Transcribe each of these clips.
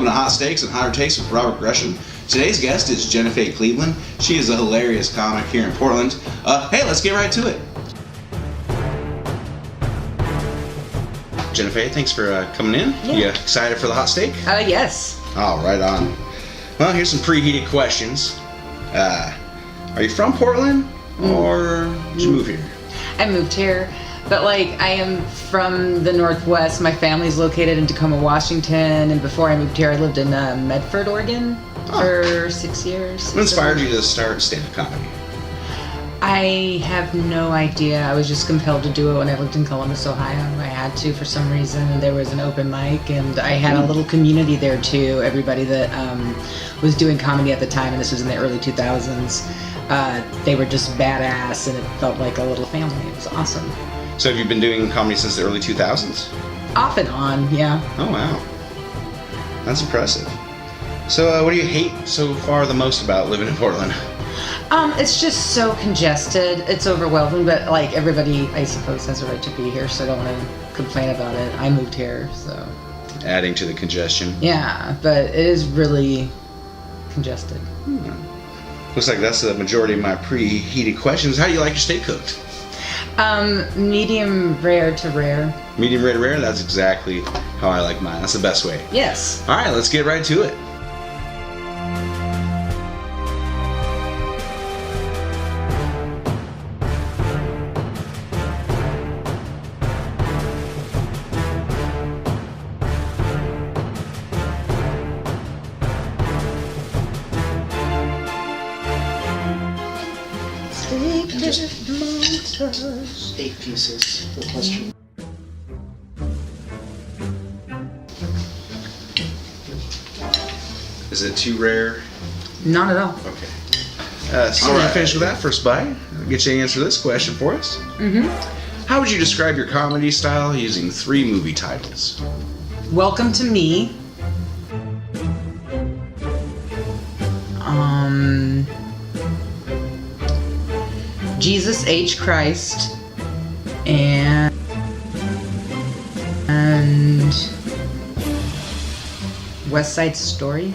to Hot Steaks and Hotter Takes with Robert Gresham. Today's guest is Jennifae Cleveland. She is a hilarious comic here in Portland. Hey, let's get right to it. Jennifae, thanks for coming in. Yeah. You excited for the hot steak? Yes. Oh, right on. Well, here's some preheated questions. Are you from Portland, or did you move here? I moved here, but I am from the Northwest. My family's located in Tacoma, Washington, and before I moved here, I lived in Medford, Oregon for 6 years. What inspired you to start stand-up comedy? I have no idea. I was just compelled to do it when I lived in Columbus, Ohio. I had to for some reason. There was an open mic, and I had a little community there too. Everybody that was doing comedy at the time, and this was in the early 2000s, they were just badass, and it felt like a little family. It was awesome. So have you been doing comedy since the early 2000s? Off and on, yeah. Oh, wow. That's impressive. So what do you hate so far the most about living in Portland? It's just so congested. It's overwhelming, but everybody, I suppose, has a right to be here, so I don't want to complain about it. I moved here, so. Adding to the congestion. Yeah, but it is really congested. Looks like that's the majority of my preheated questions. How do you like your steak cooked? Medium rare to rare. Medium rare to rare? That's exactly how I like mine. That's the best way. Yes. All right, let's get right to it. Just 8 pieces for the question. Is it too rare? Not at all. Okay. So we're gonna finish with that first bite. I'll get you to answer this question for us. How would you describe your comedy style using 3 movie titles? Welcome to Me. Jesus H. Christ. And West Side Story.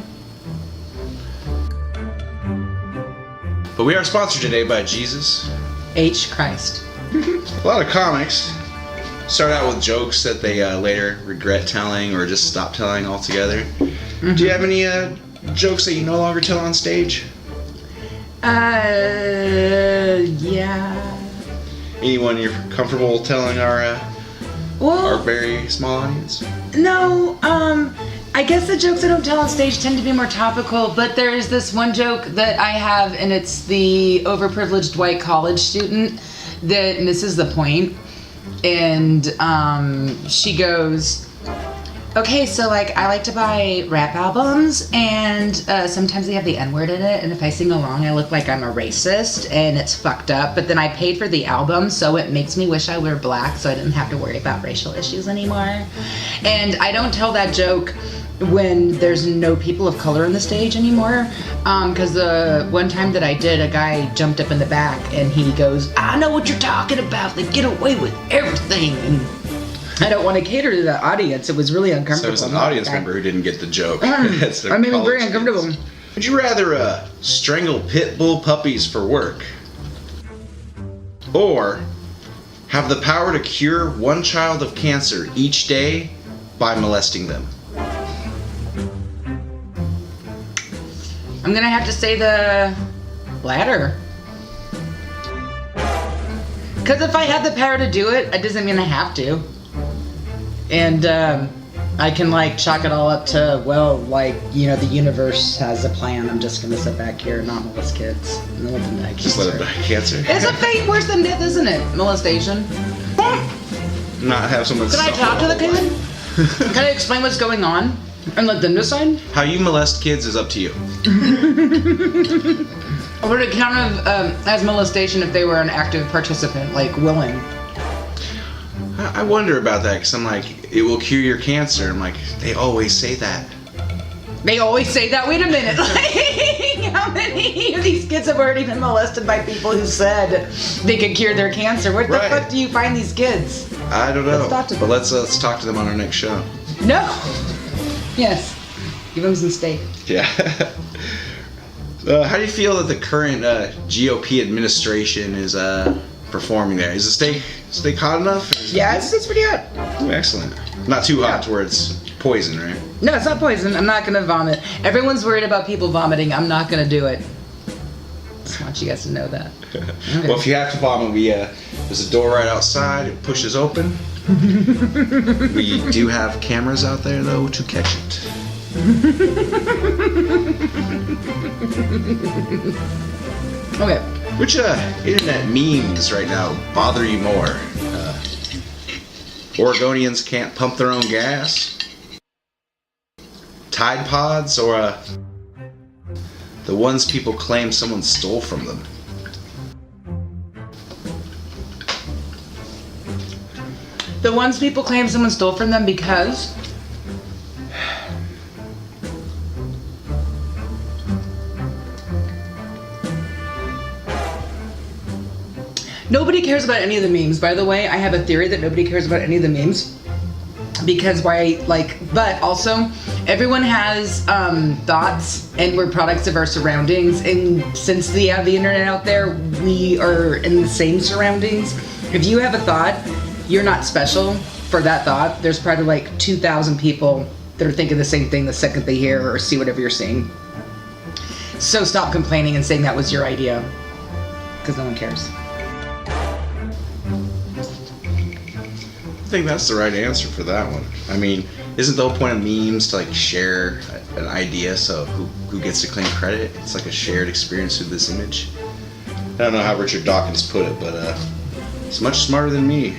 But we are sponsored today by Jesus H. Christ. A lot of comics start out with jokes that they later regret telling or just stop telling altogether. Do you have any jokes that you no longer tell on stage? Yeah. Anyone you're comfortable telling our very small audience? No, I guess the jokes I don't tell on stage tend to be more topical, but there is this one joke that I have, and it's the overprivileged white college student that misses the point. And she goes, okay, so I like to buy rap albums, and sometimes they have the N-word in it, and if I sing along, I look like I'm a racist, and it's fucked up, but then I paid for the album, so it makes me wish I were black, so I didn't have to worry about racial issues anymore. And I don't tell that joke when there's no people of color on the stage anymore, because the one time that I did, a guy jumped up in the back, and he goes, I know what you're talking about, they get away with everything, and I don't want to cater to the audience. It was really uncomfortable. So it was an audience member who didn't get the joke. I made me very uncomfortable. Would you rather strangle pit bull puppies for work, or have the power to cure one child of cancer each day by molesting them? I'm gonna have to say the latter. Because if I had the power to do it, it doesn't mean I have to. And I can chalk it all up to, the universe has a plan. I'm just gonna sit back here and not molest kids and let them die. Just let them die cancer. It's a fate worse than death, isn't it? Molestation. Not have someone. Can I talk to the kid? Can I explain what's going on and let them decide? How you molest kids is up to you. Would it count as molestation if they were an active participant, willing? I wonder about that, because I'm like, it will cure your cancer. I'm like, they always say that. They always say that? Wait a minute. How many of these kids have already been molested by people who said they could cure their cancer? Where the fuck do you find these kids? I don't know. Let's talk to them. But let's talk to them on our next show. No. Yes. Give him some steak. Yeah. How do you feel that the current GOP administration is performing there? Is the steak hot enough? Yeah, it's pretty hot. Ooh, excellent. Not too hot to where it's poison, right? No, it's not poison. I'm not gonna vomit. Everyone's worried about people vomiting. I'm not gonna do it. Just want you guys to know that. Okay. Well, if you have to vomit, there's a door right outside. It pushes open. We do have cameras out there though to catch it. Okay. Which internet memes right now bother you more? Oregonians can't pump their own gas? Tide Pods, or the ones people claim someone stole from them? The ones people claim someone stole from them because nobody cares about any of the memes. By the way, I have a theory that nobody cares about any of the memes because but also everyone has thoughts, and we're products of our surroundings, and since we have the internet out there, we are in the same surroundings. If you have a thought, you're not special for that thought. There's probably like 2,000 people that are thinking the same thing the second they hear or see whatever you're seeing. So stop complaining and saying that was your idea, because no one cares. I think that's the right answer for that one. I mean, isn't the whole point of memes to like share an idea, so who gets to claim credit? It's like a shared experience with this image. I don't know how Richard Dawkins put it, but he's much smarter than me.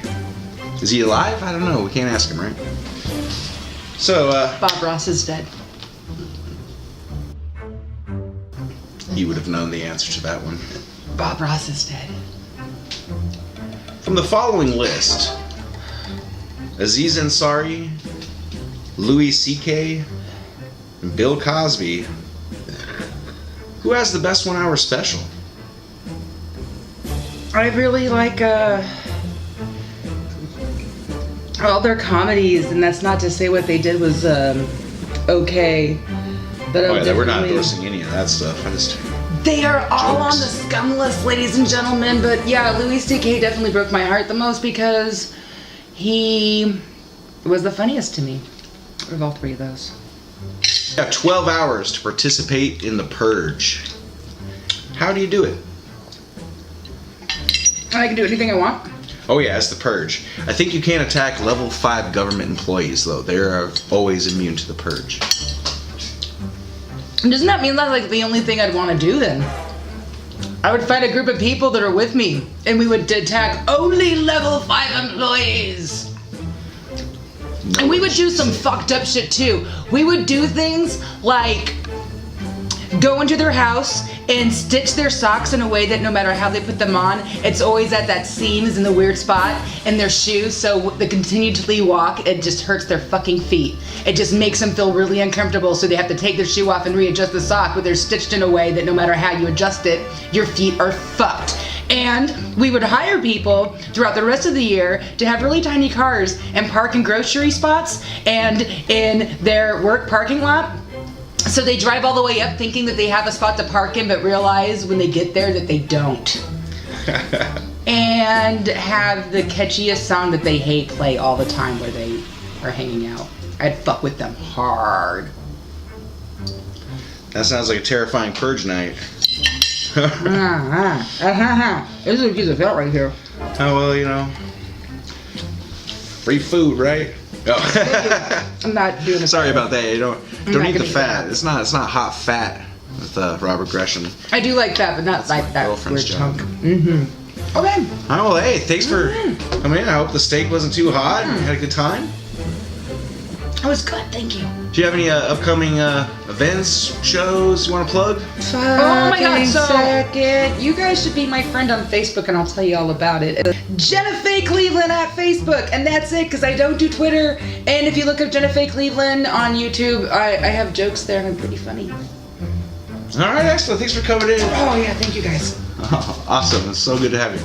Is he alive? I don't know. We can't ask him, right? So, Bob Ross is dead. You would have known the answer to that one. Bob Ross is dead. From the following list: Aziz Ansari, Louis C.K., and Bill Cosby, who has the best 1 hour special? I really like all their comedies, and that's not to say what they did was okay. But we're not endorsing any of that stuff. They are all Jokes. on the scum list, ladies and gentlemen. But yeah, Louis C.K. definitely broke my heart the most because he was the funniest to me of all three of those. You have 12 hours to participate in the purge. How do you do it? I can do anything I want. Oh yeah, it's the purge. I think you can't attack level 5 government employees though. They are always immune to the purge. Doesn't that mean that's like the only thing I'd want to do then? I would find a group of people that are with me, and we would attack only level 5 employees. No. And we would do some fucked up shit too. We would do things like go into their house and stitch their socks in a way that no matter how they put them on, it's always at that seams in the weird spot in their shoes, so they continually walk, it just hurts their fucking feet. It just makes them feel really uncomfortable, so they have to take their shoe off and readjust the sock, but they're stitched in a way that no matter how you adjust it, your feet are fucked. And we would hire people throughout the rest of the year to have really tiny cars and park in grocery spots and in their work parking lot. So they drive all the way up thinking that they have a spot to park in, but realize when they get there that they don't. And have the catchiest song that they hate play all the time where they are hanging out. I'd fuck with them hard. That sounds like a terrifying purge night. This is a piece of felt right here. Oh well, you know, free food, right? Oh. I'm not doing it. Sorry about that. You don't not eat the gonna eat fat. that. It's not hot fat with Robert Gresham. I do like that, but not like that girlfriend's weird job. chunk. Mm-hmm. Okay. Oh well, hey, thanks for coming in. I hope the steak wasn't too hot and you had a good time. That was good, thank you. Do you have any upcoming events, shows you want to plug? Oh my god, so you guys should be my friend on Facebook and I'll tell you all about it. Jennifae Cleveland at Facebook, and that's it because I don't do Twitter. And if you look up Jennifae Cleveland on YouTube, I have jokes there and I'm pretty funny. All right, excellent. Thanks for coming in. Oh yeah, thank you guys. Awesome. It's so good to have you.